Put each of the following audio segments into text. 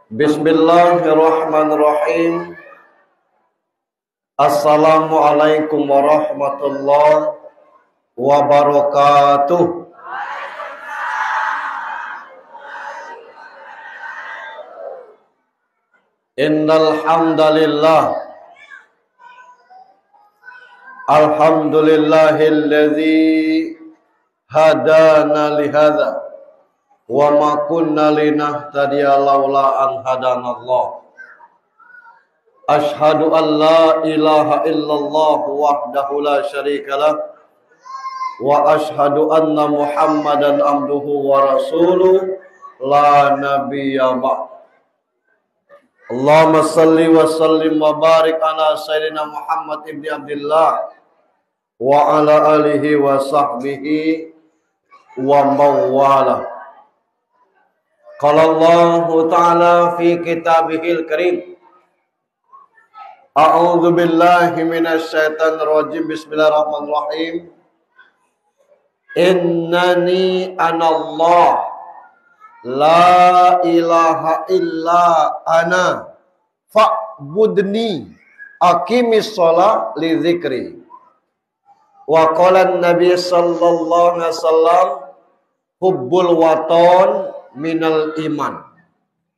Bismillahirrahmanirrahim. Assalamualaikum warahmatullahi wabarakatuh. Innal hamdalillah alhamdulillahilladzi hadana lihadza wa ma kunna linahtadiya laula an hadanallah. Ashhadu an la ilaha illallah wahdahu la syarikalah wa ashhadu anna Muhammadan abduhu wa rasuluh la nabiyya ba'd. Allahumma salli wa sallim wa barik ala sayyidina Muhammad ibn Abdullah wa ala alihi wa sahbihi wa mawala. Qala Allah Ta'ala fi kitabihil karim. A'udzu billahi minasy syaithanir rajim. Bismillahirrahmanirrahim. Innani anallah la ilaha illa ana fa'budni aqimis shalah li dzikri. Wa qala an-nabiy sallallahu alaihi wasallam hubbul waton minal iman.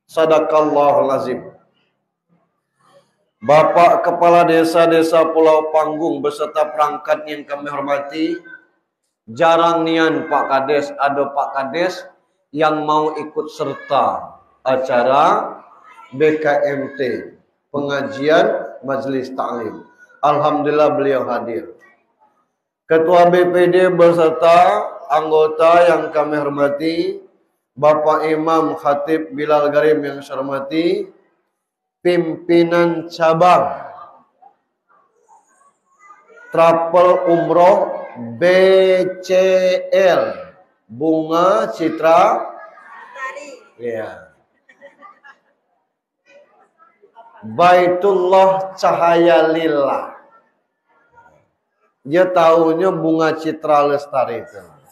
Sadaqallahul azim. Bapak Kepala Desa-Desa Pulau Panggung beserta perangkat yang kami hormati, jarang nian Pak Kades, ada Pak Kades yang mau ikut serta acara BKMT, pengajian Majelis Ta'lim. Alhamdulillah beliau hadir. Ketua BPD beserta anggota yang kami hormati, Bapak Imam Khatib Bilal Garim yang saya hormati, pimpinan cabang Travel Umroh BCL Bunga Citra ya. Baitullah Cahaya Lillah. Dia tahunya Bunga Citra Lestari itu.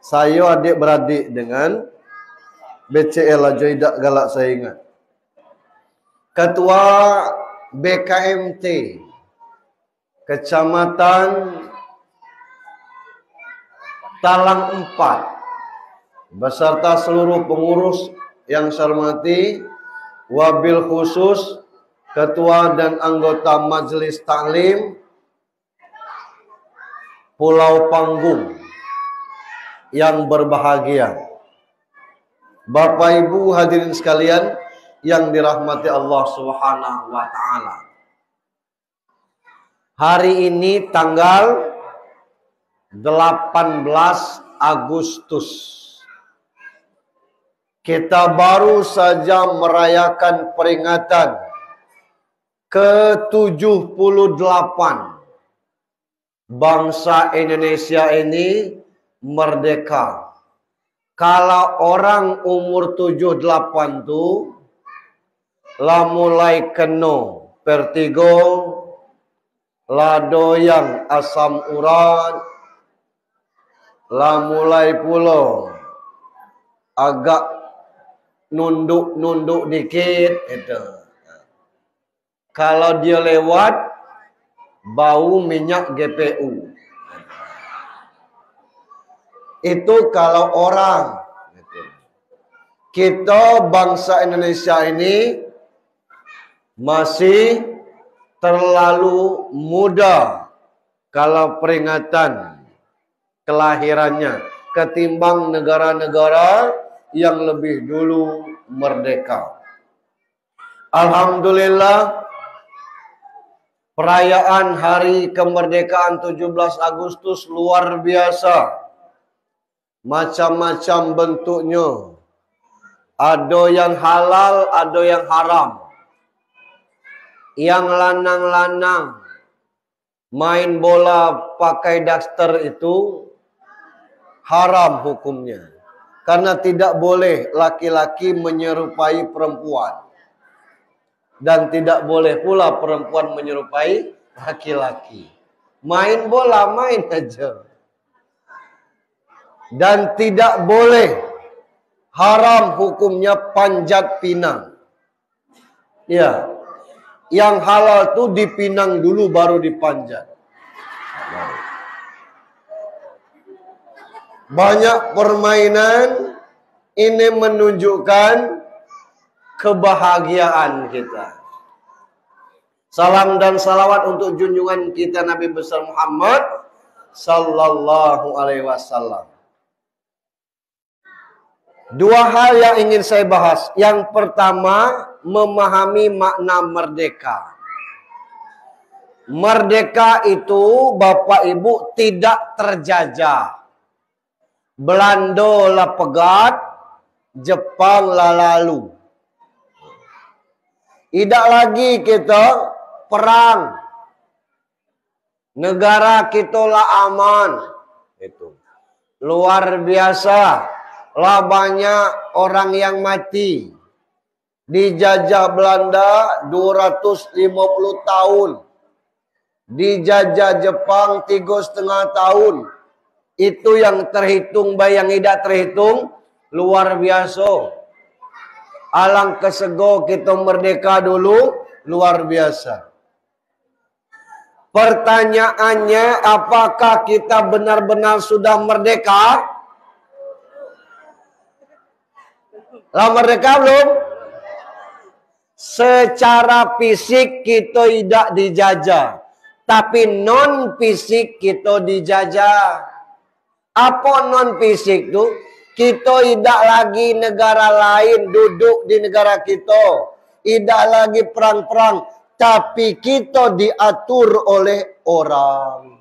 Saya adik-beradik dengan BCL aja tidak galak saya ingat. Ketua BKMT Kecamatan Talang 4 beserta seluruh pengurus yang saya hormati, wabil khusus Ketua dan anggota Majelis Ta'lim Pulau Panggung yang berbahagia, Bapak Ibu hadirin sekalian yang dirahmati Allah Subhanahu wa taala. Hari ini tanggal 18 Agustus. Kita baru saja merayakan peringatan ke-78 bangsa Indonesia ini merdeka. Kalau orang umur 78 tuh lah mulai keno vertigo, lah doyang asam urat, lah mulai pulo agak nunduk-nunduk dikit itu. Kalau dia lewat bau minyak GPU. Itu kalau orang. Kita bangsa Indonesia ini masih terlalu muda kalau peringatan kelahirannya ketimbang negara-negara yang lebih dulu merdeka. Alhamdulillah, perayaan hari kemerdekaan 17 Agustus luar biasa. Macam-macam bentuknya. Ada yang halal, ada yang haram. Yang lanang-lanang main bola pakai daster itu haram hukumnya. Karena tidak boleh laki-laki menyerupai perempuan. Dan tidak boleh pula perempuan menyerupai laki-laki. Main bola, main aja. Dan tidak boleh Haram hukumnya panjat pinang. Ya. Yang halal tuh dipinang dulu baru dipanjat. Banyak permainan ini menunjukkan kebahagiaan kita. Salam dan salawat untuk junjungan kita Nabi besar Muhammad sallallahu alaihi wasallam. Dua hal yang ingin saya bahas. Yang pertama, memahami makna merdeka. Merdeka itu Bapak Ibu tidak terjajah. Belanda lah pegat, Jepang lah lalu. Tidak lagi kita perang. Negara kita lah aman. Itu luar biasa. Lah banyak orang yang mati. Dijajah Belanda 250 tahun. Dijajah Jepang 3,5 tahun. Itu yang terhitung, yang tidak terhitung luar biasa. Alang kesego kita merdeka dulu, luar biasa. Pertanyaannya, apakah kita benar-benar sudah merdeka? Lah merdeka belum? Secara fisik kita tidak dijajah, tapi non fisik kita dijajah. Apa non fisik tu? Kita tidak lagi negara lain duduk di negara kita. Tidak lagi perang-perang. Tapi kita diatur oleh orang.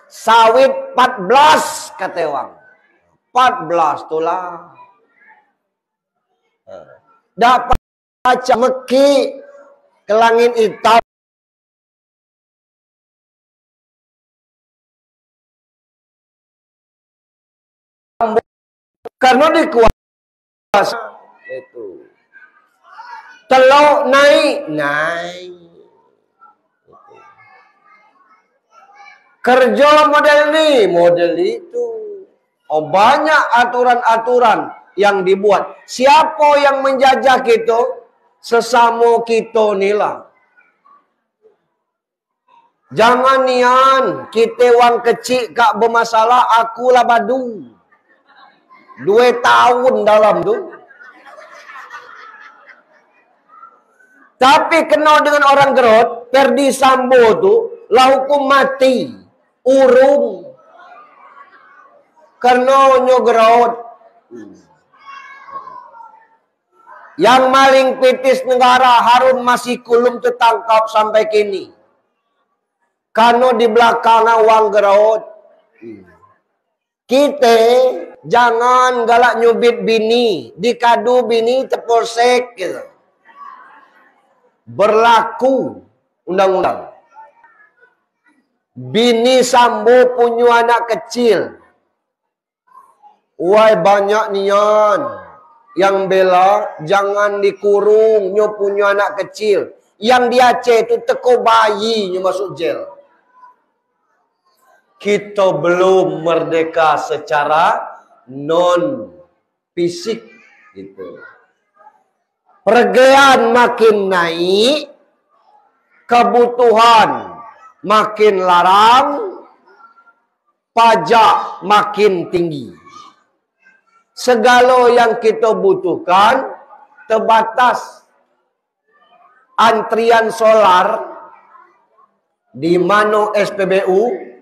Sawit 14 kata orang. 14 itulah. Dapat baca meki ke langit hitam. Karena dikuasa itu. Telok naik. Kerja model ini, model itu. Oh, banyak aturan-aturan yang dibuat. Siapa yang menjajah kita? Sesama kita nila. Jangan nian, kita wang kecil kak bermasalah, akulah badu. 2 tahun dalam tu. Tapi kenal dengan orang Gerot, Ferdi Sambo tu, lah hukum mati. Urung. Karena Gerot. Yang maling pitis negara Harun Masiku tertangkap sampai kini. Karena di belakangnya wang Gerot. Kita jangan galak nyubit bini, dikadu bini tepolsek gitu. Berlaku undang-undang. Bini Sambo punya anak kecil. Wah banyak nian yang bela jangan dikurung, nyo punya anak kecil. Yang di Aceh itu teko bayi nyo masuk jail. Kita belum merdeka secara non fisik gitu. Pergaulan makin naik, kebutuhan makin larang, pajak makin tinggi. Segala yang kita butuhkan terbatas. Antrian solar di mana SPBU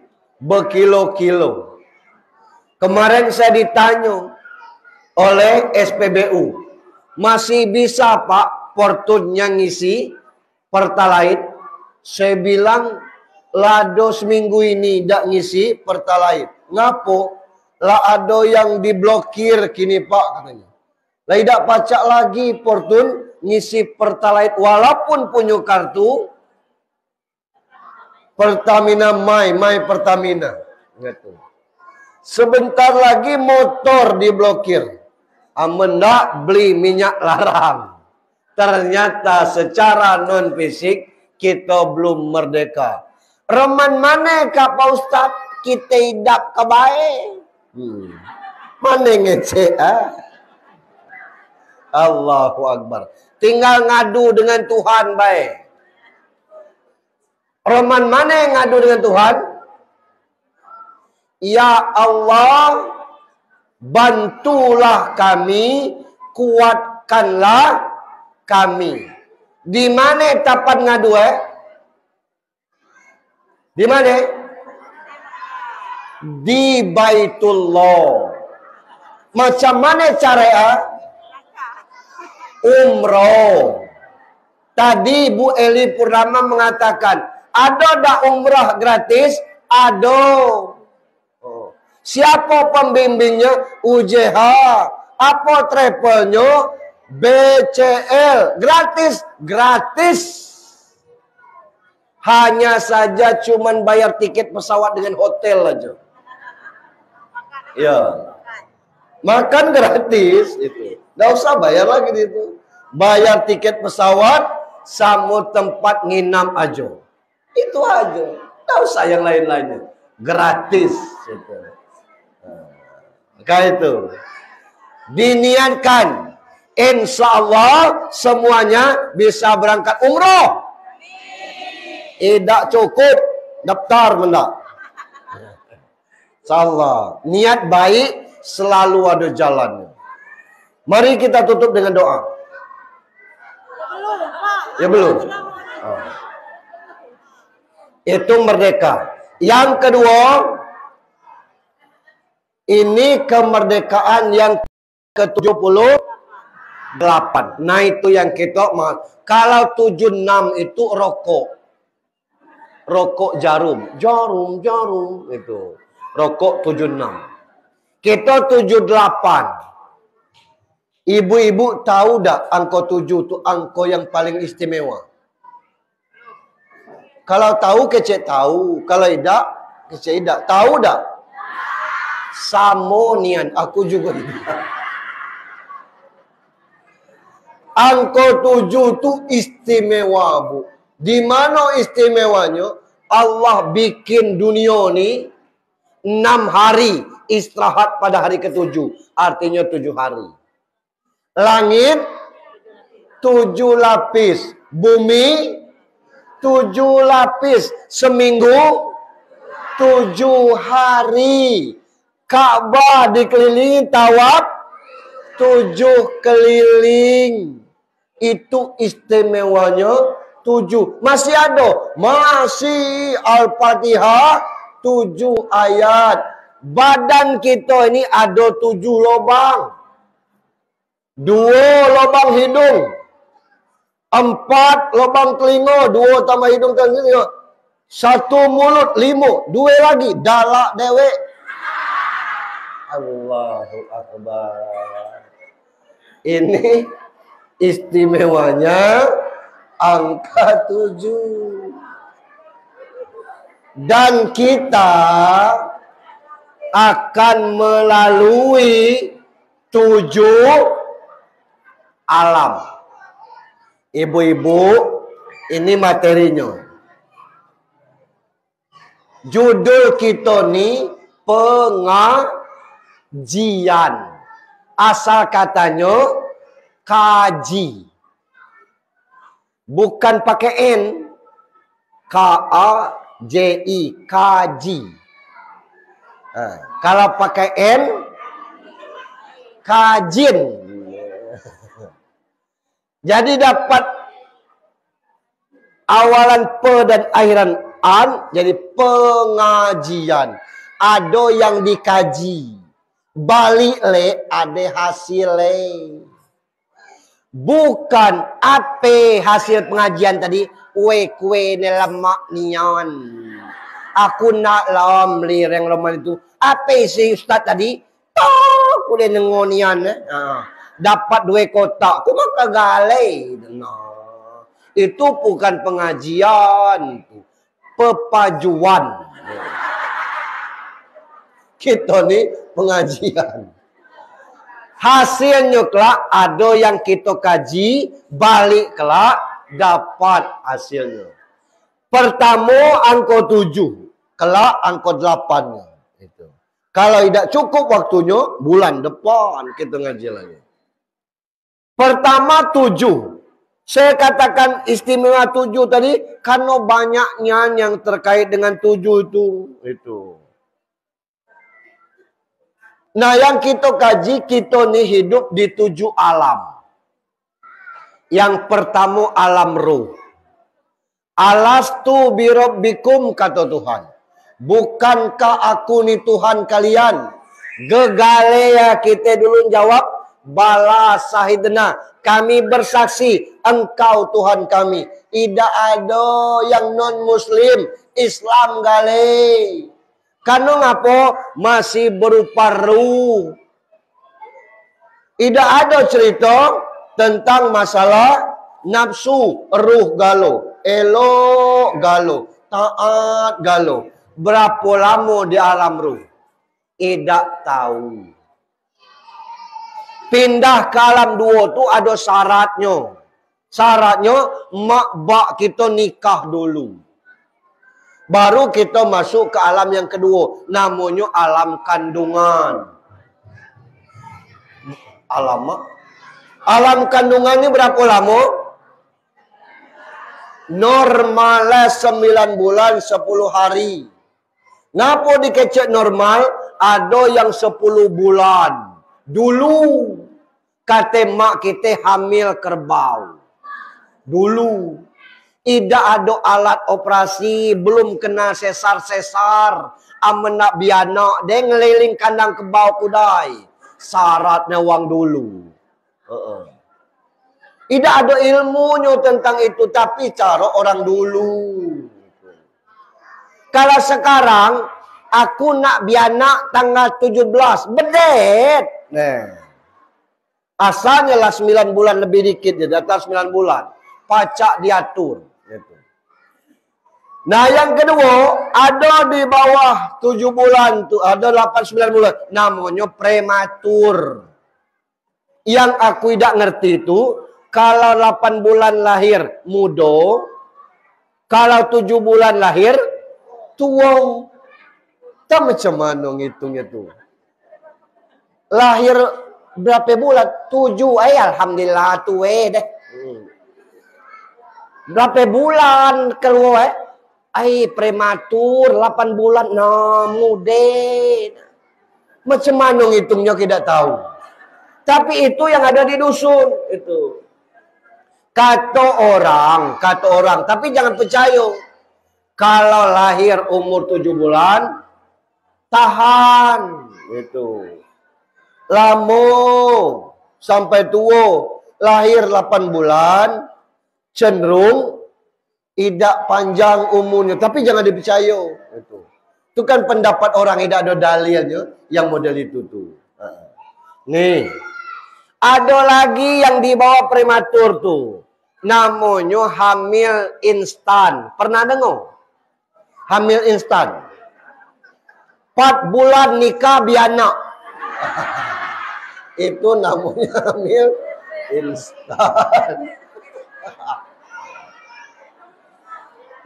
berkilo-kilo. Kemarin saya ditanya oleh SPBU, masih bisa Pak Fortunnya ngisi Pertalite? Saya bilang, lado seminggu ini tidak ngisi Pertalite. Ngapo? Lah ada yang diblokir kini Pak katanya. Lah tidak pacak lagi Fortun ngisi Pertalite walaupun punya kartu Pertamina My Pertamina. Gitu. Sebentar lagi motor diblokir. Amendak beli minyak larang. Ternyata secara non fisik kita belum merdeka. Reman mana Kak Pak Ustaz? Kita hidup kebaik. Mana ngecek Allahu Akbar. Tinggal ngadu dengan Tuhan baik. Roman mana yang ngadu dengan Tuhan? Ya Allah, bantulah kami, kuatkanlah kami. Di mana tempat ngadu Di mana? Di Baitullah. Macam mana cara umroh? Tadi Bu Eli Purnama mengatakan, ada dah umrah gratis? Ada. Siapa pembimbingnya? UJH. Apa travelnya? BCL. Gratis. Gratis. Hanya saja cuman bayar tiket pesawat dengan hotel aja. Ya. Makan gratis itu. Nggak usah bayar lagi itu. Bayar tiket pesawat sama tempat nginam aja. Itu aja. Nggak usah yang lain-lainnya. Gratis itu. Maka itu diniatkan, insya Allah semuanya bisa berangkat umroh. Tidak cukup daftar mendak. Insyaallah niat baik selalu ada jalannya. Mari kita tutup dengan doa. Ya belum. Itu merdeka. Yang kedua, ini kemerdekaan yang ke-78. Nah itu yang kita kalau 76 itu rokok. Rokok jarum itu. Rokok 76. Kita 78. Ibu-ibu tahu tak angka 7 itu angka yang paling istimewa? Kalau tahu kecek tahu, kalau tidak kecek tidak. Tahu tak? Samonian, aku juga tidak. Angka 7 itu istimewa, Bu. Di mana istimewanya? Allah bikin dunia ini 6 hari istirahat pada hari ke-7. Artinya 7 hari. Langit 7 lapis. Bumi 7 lapis. Seminggu 7 hari. Ka'bah dikelilingi tawaf 7 keliling. Itu istimewanya 7. Masih ada. Masih Al-Fatihah 7 ayat. Badan kita ini ada 7 lubang. 2 lubang hidung. 4 lubang telinga. 2 tambah hidung telinga. 1 mulut 5. 2 lagi. Dalak dewek. Allahu Akbar. Ini istimewanya angka 7. Dan kita akan melalui 7 alam. Ibu-ibu, ini materinya. Judul kita ni pengajian. Asal katanya kaji. Bukan pakai N. K-A-J-I. Kaji. Kalau pakai N, kajin. Jadi dapat awalan pe dan akhiran an, jadi pengajian. Ada yang dikaji. Balik le, ada hasil le. Bukan apa hasil pengajian tadi. Kue lemak nian. Aku nak lam lireng lemak itu. Apa si ustaz tadi? Tak boleh nengonian. Dapat 2 kotak. Aku makan galai. Nah, itu bukan pengajian. Pepajuan. Kita ni pengajian. Hasilnya kelak ada yang kita kaji. Balik kelak dapat hasilnya. Pertama angka 7. Kelak angka 8. Itu. Kalau tidak cukup waktunya, bulan depan kita ngaji lagi. Pertama 7. Saya katakan istimewa 7 tadi karena banyaknya yang terkait dengan 7 itu. Nah, yang kita kaji, kita nih hidup di 7 alam. Yang pertama alam ruh. Alastu birabbikum, kata Tuhan. Bukankah aku ni Tuhan kalian? Gegale ya kita dulu jawab, bala sahidna, kami bersaksi engkau Tuhan kami. Tidak ada yang non muslim Islam gale. Karena ngapo masih berupa ruh. Tidak ada cerita tentang masalah nafsu, ruh galo, elok galo, taat galo. Berapa lama di alam ruh? Tidak tahu. Pindah ke alam 2 tu ada syaratnya. Syaratnya mak bak kita nikah dulu. Baru kita masuk ke alam yang kedua. Namanya alam kandungan. Alam kandungan ini berapa lama? Normalnya 9 bulan 10 hari. Ngapa dikecek normal? Ada yang 10 bulan. Dulu kata mak kita hamil kerbau. Dulu tidak ada alat operasi, belum kena sesar-sesar. Amenak bianak, dia ngeliling kandang kerbau kudai. Syaratnya wang dulu. Tidak ada ilmunya tentang itu, tapi cara orang dulu. Kalau sekarang aku nak bianak tanggal 17, bedet. Asalnya lah 9 bulan lebih dikit, jadi atas 9 bulan. Pacak diatur. Nah, yang kedua, ada di bawah 7 bulan tuh, ada 8-9 bulan, namanya prematur. Yang aku tidak ngerti itu, kalau 8 bulan lahir muda, kalau 7 bulan lahir tua. Tak macam mana ngitungnya tu. Lahir berapa bulan? 7. Alhamdulillah tua deh. Berapa bulan keluar? Prematur 8 bulan. Nah, muda. Macam mana ngitungnya tidak tahu. Tapi itu yang ada di dusun itu. Kata orang, tapi jangan percaya. Kalau lahir umur 7 bulan, tahan. Itu. Lama sampai tua. Lahir 8 bulan, cenderung tidak panjang umurnya. Tapi jangan dipercaya. Itu kan pendapat orang, tidak ada dalilnya yang model itu tuh. Nih. Ada lagi yang di bawah prematur tuh. Namanya hamil instan. Pernah dengar? Hamil instan. 4 bulan nikah bianak. Itu namanya hamil instan.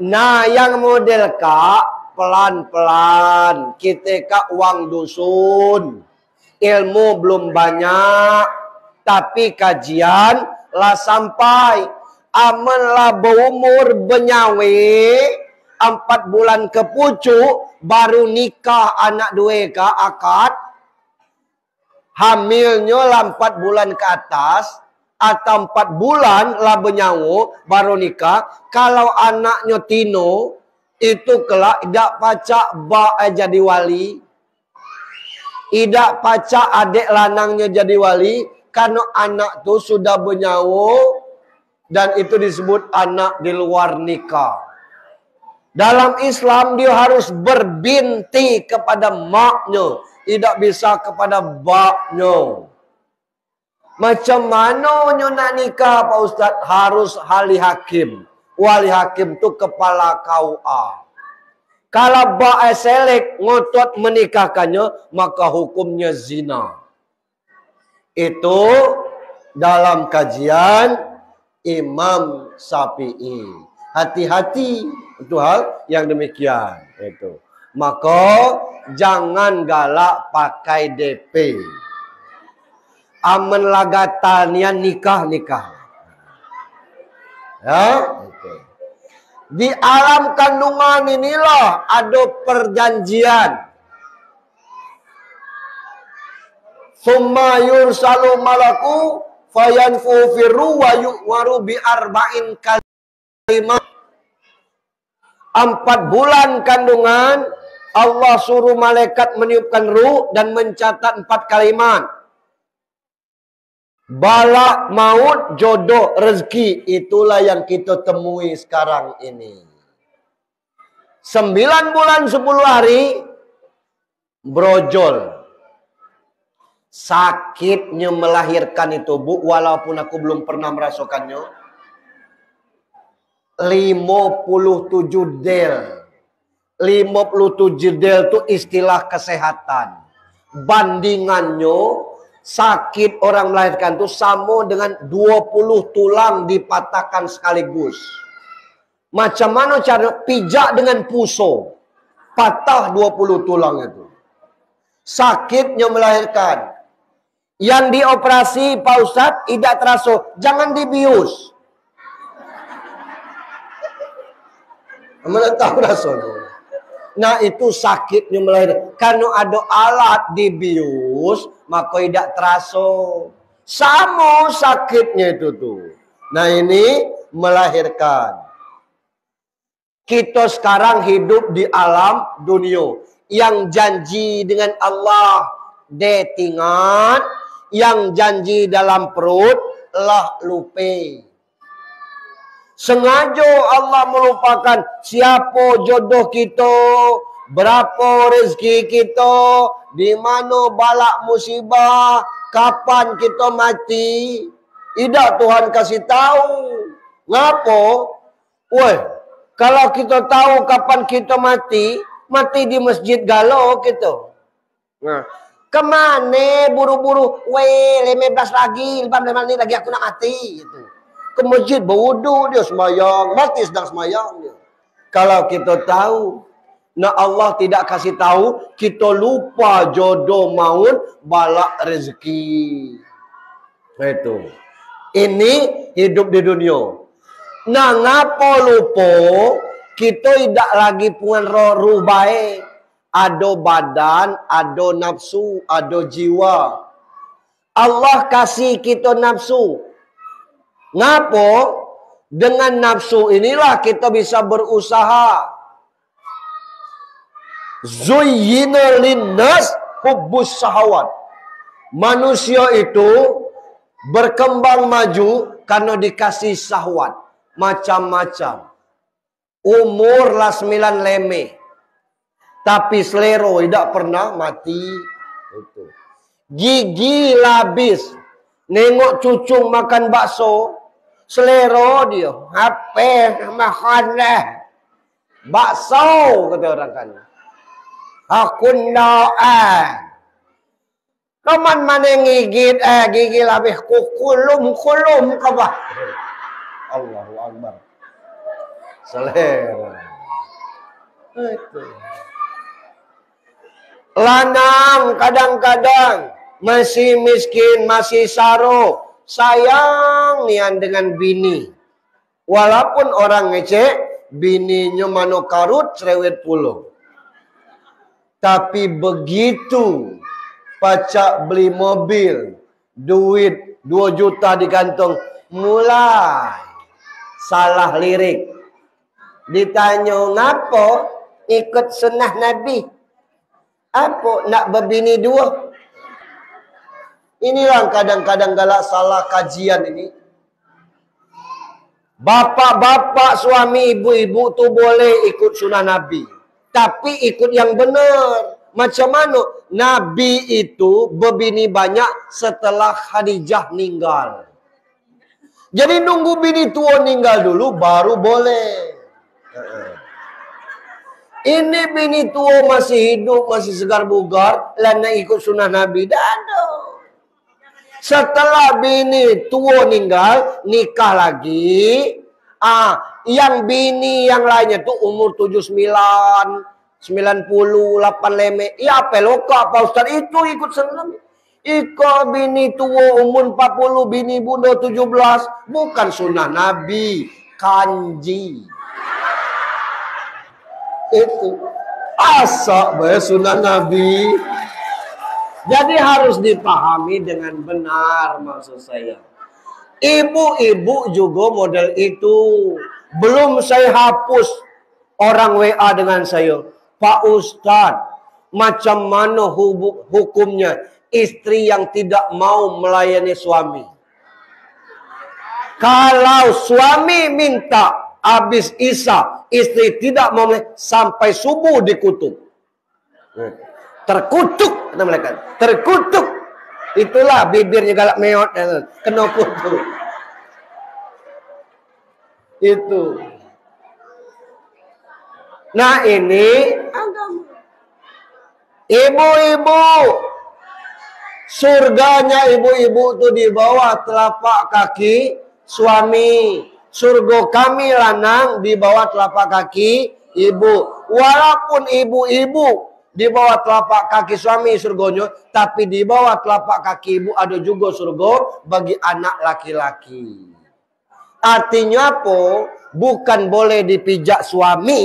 Nah, yang model kak pelan-pelan. Kita kak uang dusun. Ilmu belum banyak. Tapi kajian lah sampai. Aman lah berumur benyawe 4 bulan ke pucuk baru nikah anak 2 ke akad. Hamilnya lah 4 bulan ke atas atau 4 bulan lah benyawa baru nikah. Kalau anaknya tino itu kelak tidak pacak bak jadi wali. Tidak pacak adik lanangnya jadi wali karena anak tu sudah benyawa. Dan itu disebut anak di luar nikah. Dalam Islam dia harus berbinti kepada maknya. Tidak bisa kepada baknya. Macam mana nak nikah Pak Ustaz? Harus wali hakim. Wali hakim itu kepala KUA. Kalau bak selek ngotot menikahkannya, maka hukumnya zina. Itu dalam kajian Imam Syafi'i. Hati-hati untuk hal yang demikian. Itu. Maka jangan galak pakai DP. Amen lagatanian nikah. Ya, okay. Di alam kandungan inilah ada perjanjian. Summa yursalu malaku fayanfu firru wa yu'waru bi arba'in kalimat. 4 bulan kandungan Allah suruh malaikat meniupkan ruh dan mencatat 4 kalimat. Balak, maut, jodoh, rezeki. Itulah yang kita temui sekarang ini. 9 bulan 10 hari brojol. Sakitnya melahirkan itu, Bu, walaupun aku belum pernah merasakannya. 57 del. 57 del itu istilah kesehatan. Bandingannya sakit orang melahirkan itu sama dengan 20 tulang dipatahkan sekaligus. Macam mana cara pijak dengan puso? Patah 20 tulang itu. Sakitnya melahirkan. Yang dioperasi Pak Ustadz tidak terasa. Jangan dibius. Mana tahu rasanya. Nah itu sakitnya melahirkan. Karena ada alat dibius, maka tidak terasa. Sama sakitnya itu tuh. Nah ini melahirkan. Kita sekarang hidup di alam dunia. Yang janji dengan Allah datingan, yang janji dalam perut lah lupa. Sengaja Allah melupakan siapa jodoh kita, berapa rezeki kita, di mana balak musibah, kapan kita mati. Tidak Tuhan kasih tahu. Ngapa? Woi, kalau kita tahu kapan kita mati di masjid galau kita. Nah, kemana buru-buru? Weh, 15 lagi, 15 menit lagi aku nak mati. Gitu. Ke masjid berwudu dia semayang, mati sedang semayang dia. Kalau kita tahu, nah Allah tidak kasih tahu, kita lupa jodoh maut balak rezeki. Itu. Ini hidup di dunia. Nah, ngapa lupa? Kita tidak lagi punya roh baik. Ada badan, ada nafsu, ada jiwa. Allah kasih kita nafsu. Ngapa? Dengan nafsu inilah kita bisa berusaha. Zuyyina linnas hubbus syahawat. Manusia itu berkembang maju karena dikasih syahwat. Macam-macam. Umur lah 9 leme. Tapi selero tidak pernah mati. Itu. Gigi labis. Nengok cucung makan bakso. Selero dia. Apa makan lah. Bakso kata orang kan. Aku na'an. Kaman mana ngigit gigi labis kulum ke bah. Allahu Akbar. Selero. Itu. Lanang kadang-kadang masih miskin, masih saro, sayang nian dengan bini. Walaupun orang ngecek, bininya mano karut cerewet pulau. Tapi begitu pacak beli mobil, duit 2 juta di kantong, mulai salah lirik. Ditanya ngapa ikut sunnah Nabi? Apa nak berbini 2? Inilah kadang-kadang galak salah kajian ini. Bapak-bapak, suami, ibu-ibu tu boleh ikut sunnah Nabi. Tapi ikut yang benar. Macam mana? Nabi itu berbini banyak setelah Khadijah meninggal. Jadi nunggu bini tua meninggal dulu baru boleh. Ini bini tua masih hidup, masih segar bugar, lana ikut sunnah Nabi. Dado. Setelah bini tua meninggal, nikah lagi. Yang bini yang lainnya tuh umur 79, 98 leme. Ya apa loka Pak Ustaz? Itu ikut senang. Iko bini tua umur 40, bini bunda 17. Bukan sunnah Nabi. Kanji. Itu. Asa sunnah Nabi. Jadi harus dipahami dengan benar maksud saya. Ibu-ibu juga model itu. Belum saya hapus orang WA dengan saya. Pak Ustadz, macam mana hukumnya istri yang tidak mau melayani suami? Kalau suami minta habis isya, istri tidak mau sampai subuh dikutuk. Terkutuk, kata mereka. Terkutuk. Itulah bibirnya galak meot, kena kutuk. Itu. Nah ini agama. Ibu-ibu, surganya ibu-ibu itu di bawah telapak kaki suami. Surga kami lanang di bawah telapak kaki ibu. Walaupun ibu-ibu di bawah telapak kaki suami surganya, tapi di bawah telapak kaki ibu ada juga surga bagi anak laki-laki. Artinya apa? Bukan boleh dipijak suami,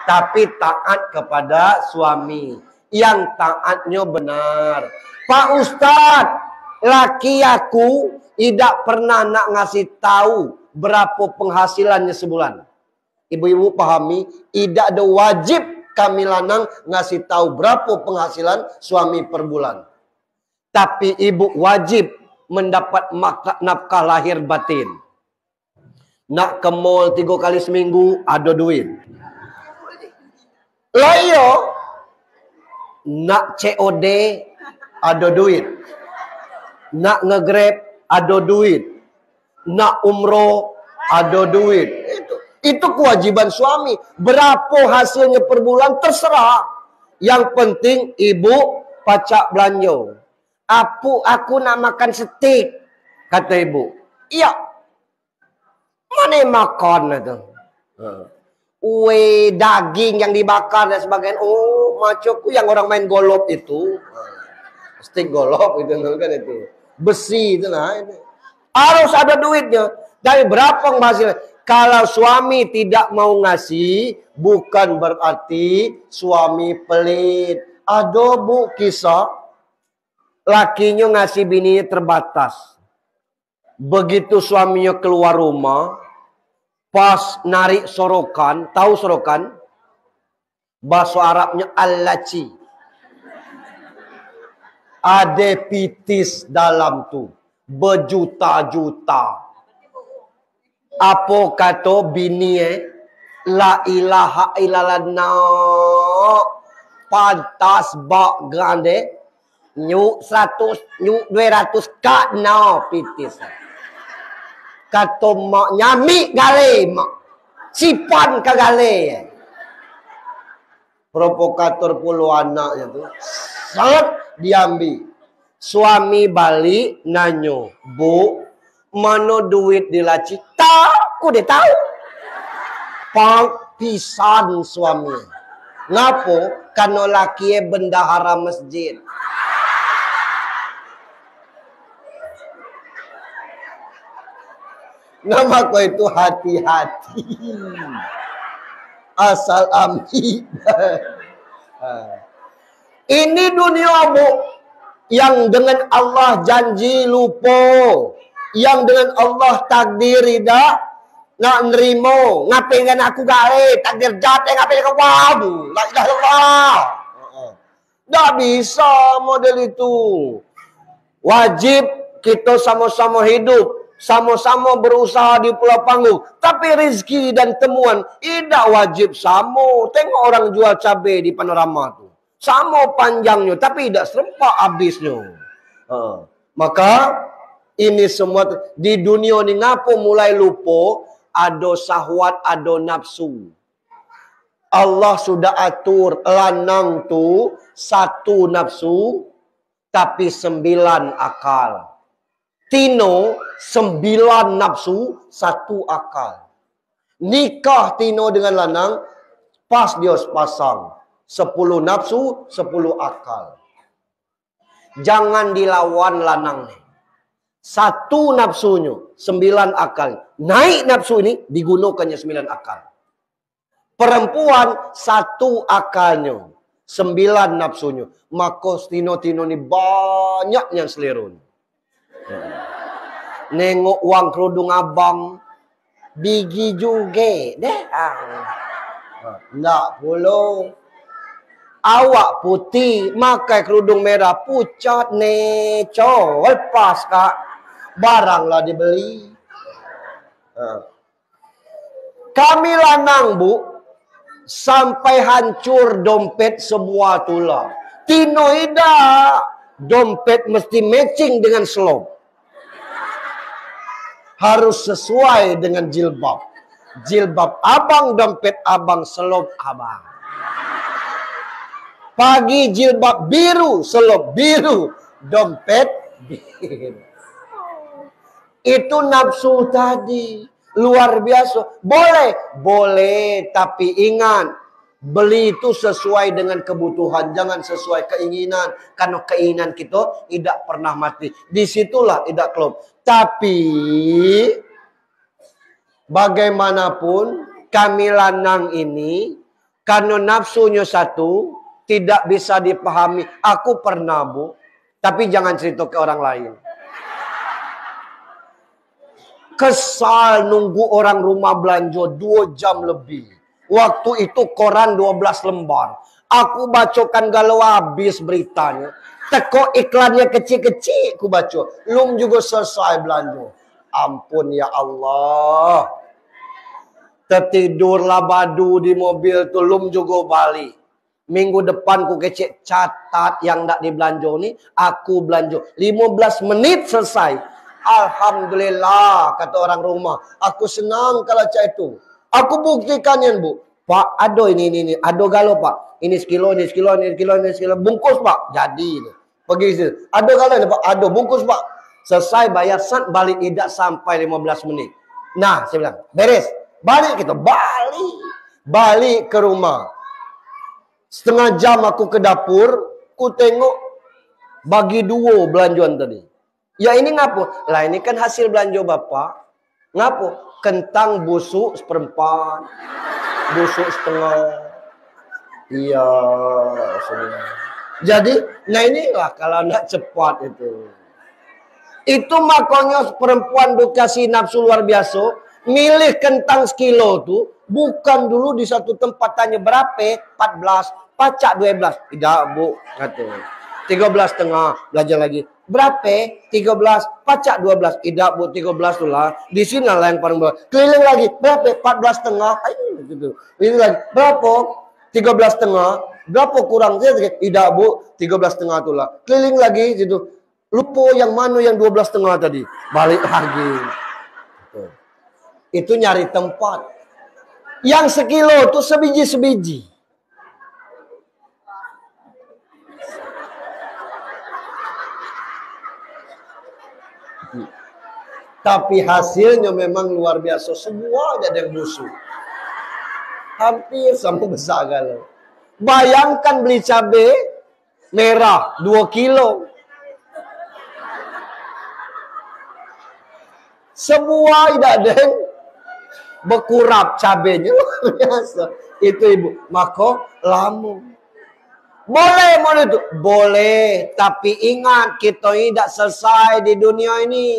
tapi taat kepada suami. Yang taatnya benar. Pak Ustadz, laki aku tidak pernah nak ngasih tahu berapa penghasilannya sebulan. Ibu-ibu pahami, tidak ada wajib kami lanang ngasih tahu berapa penghasilan suami per bulan. Tapi ibu wajib mendapat nafkah lahir batin. Nak ke mall 3 kali seminggu, ada duit. Loyo, nak COD, ada duit. Nak nge-grab, ada duit. Nak umroh, ada duit. Itu kewajiban suami. Berapa hasilnya per bulan, terserah. Yang penting ibu pacak belanja. Aku nak makan steak, kata ibu. Iya. Mana makan itu? Daging yang dibakar dan sebagainya. Oh, macoku yang orang main golop itu. Steak golop itu kan itu. Besi itu nah. Harus ada duitnya. Dari berapa hasilnya? Kalau suami tidak mau ngasih, bukan berarti suami pelit. Ada bu kisah. Lakinya ngasih bininya terbatas. Begitu suaminya keluar rumah, pas narik sorokan, tahu sorokan? Bahasa Arabnya al-laci. Ada pitis dalam tuh, berjuta-juta. Apa kata bini la ilaha illallah, pantas bak grande, nyuk 100, nyuk 200 kak no pitis. Kata mak nyami gale mak. Sipan ke gale. Provokator puluh anaknya tuh. Sangat diambil. Suami balik nanyo. Bu, mana duit di laci? Tak, aku dia tahu. Pang pisan suami. Ngapo? Karena laki bendahara masjid. Nama ku itu hati-hati. Asal ambil. Ini dunia bu. Yang dengan Allah janji lupa. Yang dengan Allah takdir tidak. Nak nerimo. Ngapain aku gale. Takdir jatuh. Ngapain aku wam. La ilaha illallah. Tak bisa model itu. Wajib kita sama-sama hidup. Sama-sama berusaha di Pulau Panggung. Tapi rezeki dan temuan tidak wajib sama. Tengok orang jual cabai di Panorama tuh. Sama panjangnya. Tapi tidak serempak habisnya. Maka ini semua di dunia ini ngapa mulai lupa. Ada syahwat, ada nafsu. Allah sudah atur lanang tuh 1 nafsu. Tapi 9 akal. Tino 9 nafsu, 1 akal. Nikah Tino dengan lanang Pas dia pasang. 10 nafsu, 10 akal. Jangan dilawan lanangnya. 1 nafsunya, 9 akal. Naik nafsu ini, digunakannya 9 akal. Perempuan 1 akalnya, 9 nafsunya. Maka tino-tino ini banyak yang selirun. Nengok uang kerudung abang, bigi juga deh. Nggak puluh. Awak putih, makai kerudung merah, pucat, neco, lepas kak. Baranglah dibeli. Kami lanang bu, sampai hancur dompet semua tulang. Tino ida, dompet mesti matching dengan selop. Harus sesuai dengan jilbab. Jilbab abang, dompet abang, selop abang. Pagi jilbab biru, selop biru, dompet biru. Itu nafsu tadi. Luar biasa. Boleh. Boleh. Tapi ingat. Beli itu sesuai dengan kebutuhan. Jangan sesuai keinginan. Karena keinginan kita tidak pernah mati. Disitulah tidak klop. Tapi. Bagaimanapun. Kami lanang ini. Karena nafsunya satu. Tidak bisa dipahami. Aku pernah bu. Tapi jangan cerita ke orang lain. Kesal nunggu orang rumah belanja 2 jam lebih. Waktu itu koran 12 lembar. Aku bacakan galau habis beritanya. Teko iklannya kecil-kecil aku baca. Belum juga selesai belanja. Ampun ya Allah. Tertidurlah badu di mobil tuh. Belum juga balik. Minggu depan ku kecek catat yang tak dibelanja ni. Aku belanja. 15 menit selesai. Alhamdulillah kata orang rumah. Aku senang kalau cak itu. Aku buktikan ya bu. Pak ado ini. Ado galo pak. Ini sekilo. Bungkus pak. Jadi. Pergi situ. Ado galo ini pak. Ado bungkus pak. Selesai bayar sant balik tidak sampai 15 menit. Nah saya bilang. Beres. Balik kita. Balik ke rumah. Setengah jam aku ke dapur, ku tengok bagi 2 belanjuan tadi. Ya ini ngapo? Lah ini kan hasil belanja bapak. Ngapo? Kentang busuk seperempat, busuk setengah. Iya, sebenarnya. Jadi, nah inilah kalau nak cepat itu. Itu makanya perempuan dikasih nafsu luar biasa, milih kentang sekilo tuh. Bukan dulu di satu tempat tanya berapa? 14. Pacak 12. Tidak bu. Kata. 13,5. Belajar lagi. Berapa? 13. Pacak 12. Tidak bu. 13 tu lah. Di sini lah yang paling bawah. Keliling lagi. Berapa? 14,5. Ayo gitu. Ini lagi. Berapa? 13,5. Berapa kurang? Tidak bu. 13,5 tu lah. Keliling lagi situ. Lupa yang mana yang 12,5 tadi. Balik lagi. Itu nyari tempat. Yang sekilo itu sebiji-sebiji. Tapi hasilnya memang luar biasa. Semua ada yang busuk. Hampir sama besar galau. Bayangkan beli cabai merah 2 kilo. Semua tidak ada yang berkurap cabenya luar biasa. Itu ibu. Maka lama. Boleh itu. Boleh. Tapi ingat kita tidak selesai di dunia ini.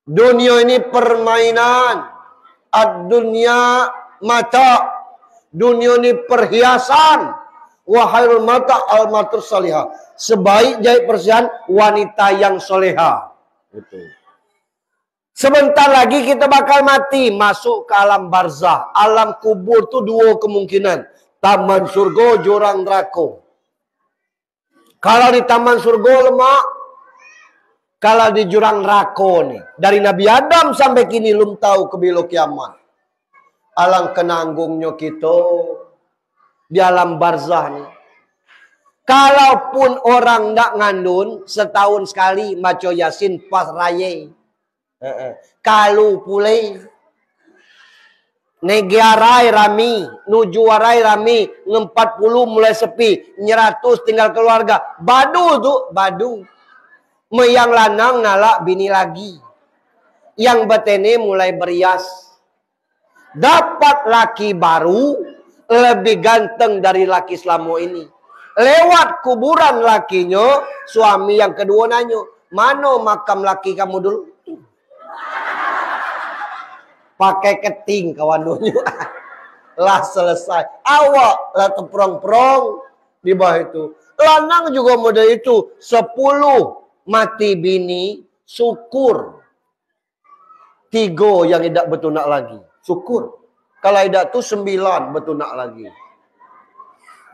Dunia ini permainan. Ad-dunya mata. Dunia ini perhiasan. Wahairul mata al-matur salihah. Sebaik jahit persiapan wanita yang soleha. Betul. Sebentar lagi kita bakal mati. Masuk ke alam barzah. Alam kubur itu 2 kemungkinan. Taman surga, jurang neraka. Kalau di taman surga lemak. Kalau di jurang neraka nih. Dari Nabi Adam sampai kini belum tahu kebilo kiamat. Alang kenanggungnya kita. Di alam barzah nih. Kalaupun orang tidak ngandun. Setahun sekali maco yasin pas raya. Kalau pulai Negiarai rami, nujuarai rami, 40 mulai sepi, 100 tinggal keluarga. Badu tuh, badu. Meyang lanang nalak bini lagi. Yang betene mulai berias. Dapat laki baru, lebih ganteng dari laki selama ini. Lewat kuburan lakinya, suami yang kedua nanya, mana makam laki kamu dulu? Pakai keting kawan dunia. Lah selesai. Awak lah terperong-perong di bawah itu. Lanang juga model itu. 10 mati bini, syukur. 3 yang tidak betunak lagi. Syukur. Kalau tidak tuh 9 betunak lagi.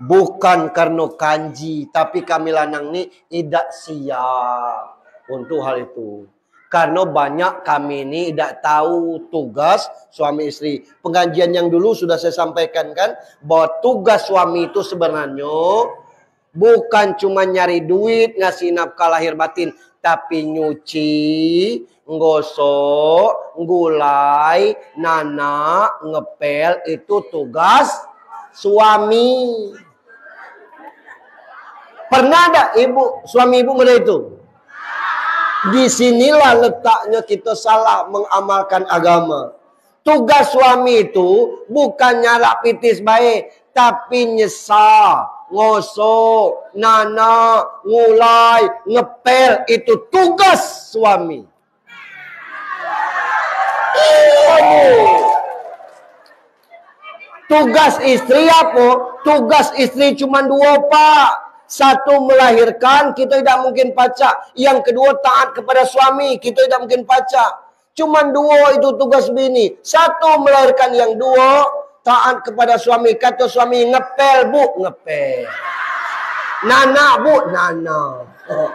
Bukan karena kanji, tapi kami lanang ini tidak siap untuk hal itu. Karena banyak kami ini tidak tahu tugas suami istri. Pengajian yang dulu sudah saya sampaikan kan, bahwa tugas suami itu sebenarnya bukan cuma nyari duit, ngasih nafkah lahir batin, tapi nyuci, ngosok, ngulai, nanak, ngepel, itu tugas suami. Pernah ada ibu, suami ibu mulai itu? Disinilah letaknya kita salah mengamalkan agama. Tugas suami itu bukan nyala pitis baik, tapi nyesal, ngosok, nanak, ngulai, ngepel, itu tugas suami. Tugas istri apa? Tugas istri cuma 2, Pak. 1 melahirkan, kita tidak mungkin pacak. Yang kedua taat kepada suami, kita tidak mungkin pacak. Cuman 2 itu tugas bini. 1 melahirkan, yang 2 taat kepada suami. Kata suami, ngepel bu, ngepel. Nana bu, nana. Oh.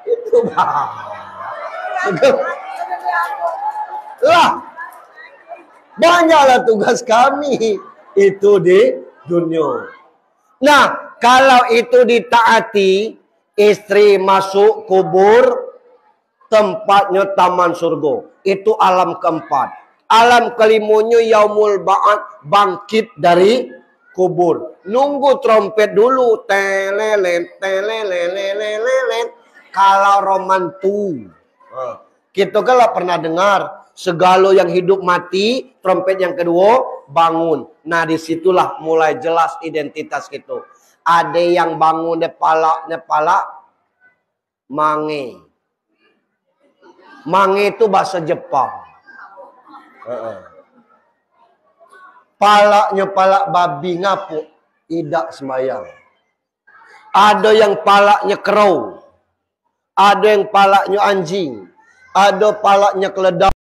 Itu bah. Lah, banyaklah tugas kami itu di dunia. Nah, kalau itu ditaati, istri masuk kubur, tempatnya taman surga. Itu alam keempat. Alam kelimanya yaumul ba'ad, bangkit dari kubur. Nunggu trompet dulu. Telelen, telelelelelelen. Kalau romantu. Kita kan pernah dengar. Segala yang hidup mati, trompet yang kedua, bangun. Nah, disitulah mulai jelas identitas kita. Ada yang bangun nepala, mange. Mange itu bahasa Jepang. Palak babi ngapuk, tidak semayang. Ada yang palaknya kerau. Ada yang palaknya anjing. Ada palaknya keledai.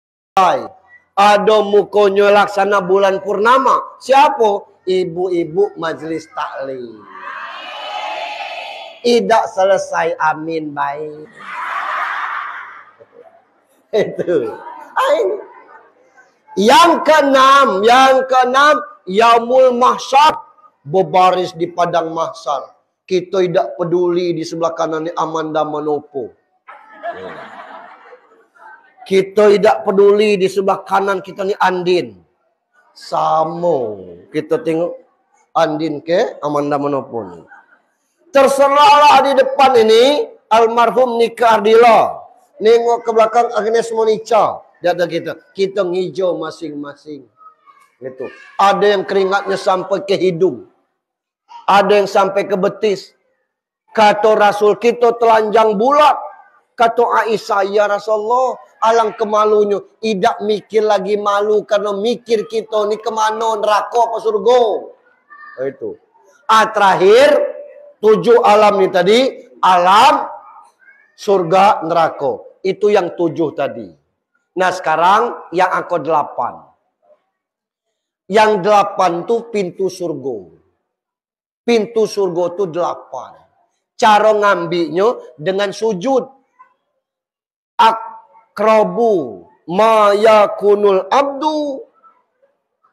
Ada mukonya laksana bulan purnama. Siapa? Ibu-ibu majelis taklim. Tidak selesai, amin baik. Itu. Yang keenam, yaumul mahsyar, berbaris di padang mahsyar. Kita tidak peduli di sebelah kanan ini Amanda Manopo. Kita tidak peduli di sebelah kanan kita ni Andin. Sama. Kita tengok Andin ke Amanda Manopo ni. Terserahlah di depan ini almarhum Nika Ardila. Nengok ke belakang Agnes Monica. Dia ada kita ngijau masing-masing. Gitu. Ada yang keringatnya sampai ke hidung. Ada yang sampai ke betis. Kata Rasul kita telanjang bulat. Kata Aisyah, ya Rasulullah, alang kemalunya. Tidak mikir lagi malu karena mikir kita ni kemana, neraka apa surga. Itu. Terakhir 7 alam ni tadi, alam surga neraka. Itu yang 7 tadi. Nah sekarang yang angka 8. Yang 8 tu pintu surga. Pintu surga tu 8. Cara ngambilnya dengan sujud. Akrabu ma yakunul abdu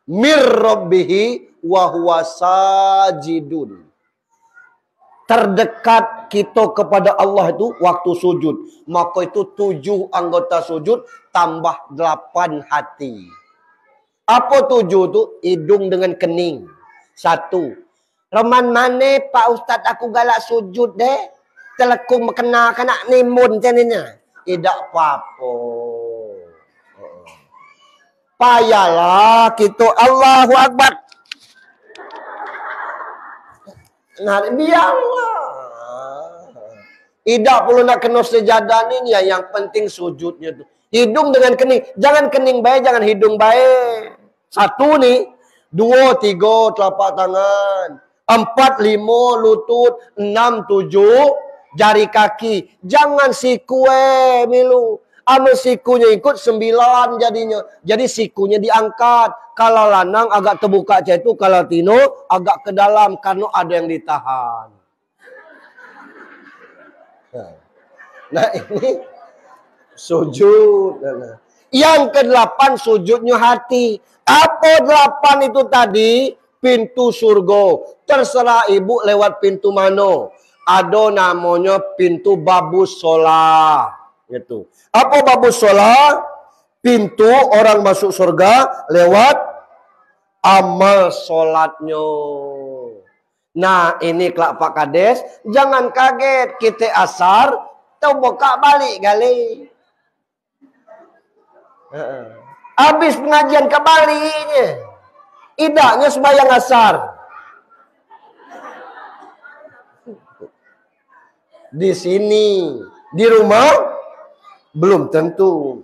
mir rabbihi wa huwa sajidun. Terdekat kita kepada Allah itu waktu sujud. Maka itu 7 anggota sujud tambah 8 hati. Apa 7 tu? Hidung dengan kening. 1. Roman mana Pak Ustaz aku galak sujud deh. Telekung kena kena nimun macam ni. Tidak apa-apa. Payahlah kita Allahu Akbar. Nah, biarlah. Tidak perlu nak kena sejadah ni yang penting sujudnya tu. Hidung dengan kening. Jangan kening baik, jangan hidung baik. 1 nih. 2, 3 telapak tangan. 4, 5 lutut. 6, 7 jari kaki. Jangan siku milu. Ama sikunya ikut 9 jadinya. Jadi sikunya diangkat. Kalau lanang agak terbuka macam itu. Kalau tino agak ke dalam. Karena ada yang ditahan. Nah ini sujud. Yang ke-8 sujudnya hati. Apa 8 itu tadi? Pintu surga. Terserah ibu lewat pintu mana. Ada namanya pintu babus solah. Gitu. Apa babus solah? Pintu orang masuk surga lewat amal solatnya. Nah ini kelak Pak Kades. Jangan kaget kita asar. Tahu buka balik kali. Habis pengajian ke Bali-nya. Idaknya sembahyang asar. Di sini. Di rumah belum tentu.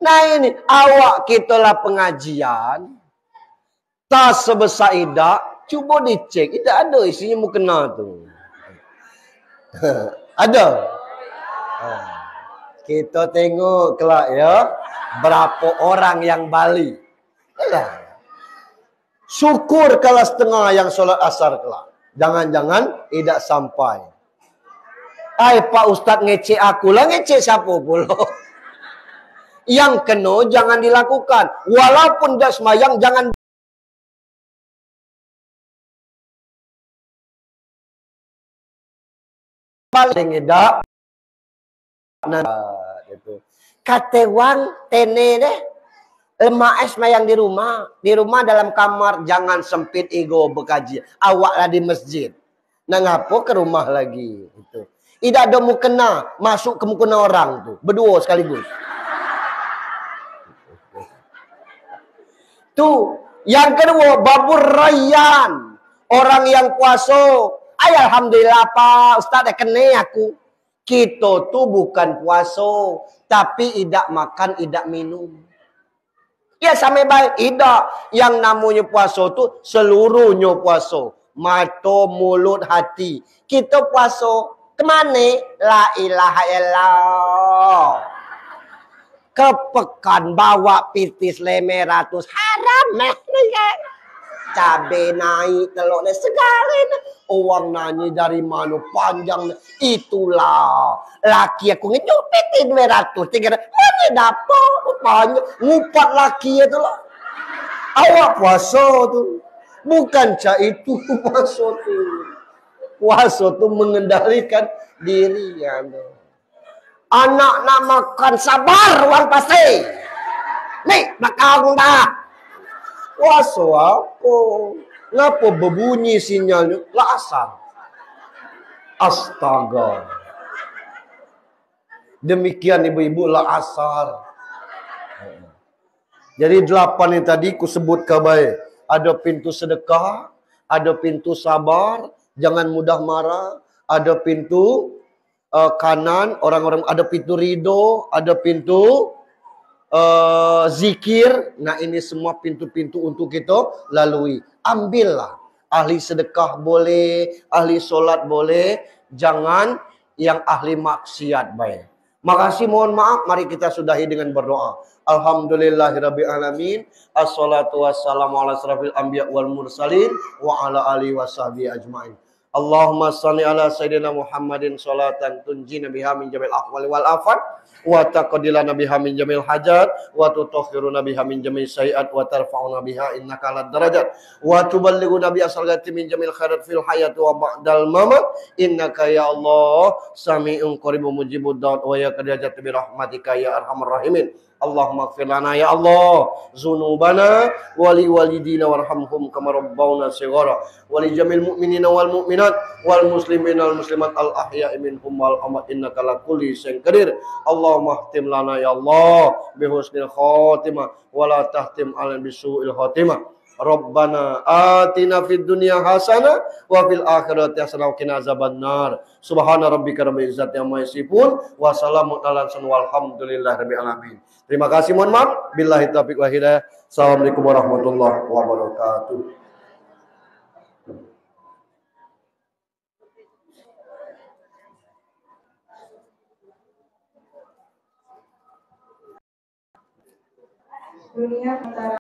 Nah ini. Awak kita lah pengajian. Tas sebesar idak. Cuba dicek. Tidak ada isinya mukena tu. Ada. Kita tengok kelak ya. Berapa orang yang Bali. Yalah. Syukur kalau setengah yang solat asar kelak. Jangan-jangan tidak sampai. Pak Ustaz ngecek aku lah. Ngecek siapa pula? Yang kena jangan dilakukan. Walaupun dah semayang jangan. Paling tidak. Nah, itu. Kata wang tene deh. Lemak es mayang di rumah. Di rumah dalam kamar. Jangan sempit ego berkaji. Awaklah di masjid. Nah ngapo ke rumah lagi. Itu. Tidak ada mukena. Masuk ke mukena orang tu. Berdua sekaligus. Tu. Yang kedua. Babur Rayyan. Orang yang puasa. Alhamdulillah Pak Ustaz dah kena aku. Kita tu bukan puasa. Tapi tidak makan, tidak minum. Ya sampai baik. Tidak. Yang namanya puasa tu seluruhnya puasa. Mata, mulut, hati. Kita puasa. Kemana? La ilaha illallah. Kepekan bawa pitis leme ratus. Haram meh. Cabai naik, telur naik, segala ini. Orang nanya dari mana panjang. Itulah. Laki aku ngejupitin 200. 300. Mana dapat? Banyak. Ngupat laki itu lah. Awak puasa tu. Bukan cak itu puasa tu. Puasa tu mengendalikan diri. Anak nak makan sabar orang pasti. Nih, makan dah. Puasa apa? Ngapa berbunyi sinyalnya? Lah asar. Astaga. Demikian ibu-ibu lah asar. Jadi 8 ini tadi ku sebut kabai. Ada pintu sedekah, ada pintu sabar, jangan mudah marah, ada pintu kanan, orang-orang ada pintu ridho, ada pintu zikir. Nah ini semua pintu-pintu untuk kita lalui. Ambillah. Ahli sedekah boleh, ahli solat boleh, jangan yang ahli maksiat baik. Makasih, mohon maaf. Mari kita sudahi dengan berdoa. Alhamdulillahirabbil alamin. Assalatu wassalamu ala asrafil anbiya wal mursalin wa ala alihi washabihi ajmain. Allahumma salli ala sayyidina Muhammadin salatan tunjina biha min jamil ahwali wal afat wa taqdilana biha min jamil hajat wa tutahhiruna biha min jamil sayiat wa tarfa'una biha innaka alad darajat wa tuballighuna bi asalati min jamil khairat fil hayati wa ba'dal mamat innaka ya Allah sami'un qaribun mujibud da'wat wa ya qadiyat bi rahmatika ya arhamar rahimin. Allahumma ighfir lana ya Allah dzunubana wa li walidina warhamhum kama rabbawna shighara wa li jamil mu'minina wal mu'minat wal muslimina wal muslimat al ahya'i minhum wal amwat innaka la kulli syai'in qadir. Allahumma ihtim lana ya Allah bi husnil khatimah wa la tahtim alana bi su'il khatimah. Rabbana atina fid dunya hasanah wa fil akhirati hasanah wa qina azabannar. Subhana rabbika rabbil izzati amma yasifun wa salamun alal mursalin walhamdulillahi rabbil alamin. Terima kasih, mohon maaf. Billahi taufiq wa hidayah. Assalamualaikum warahmatullahi wabarakatuh. Dunia antara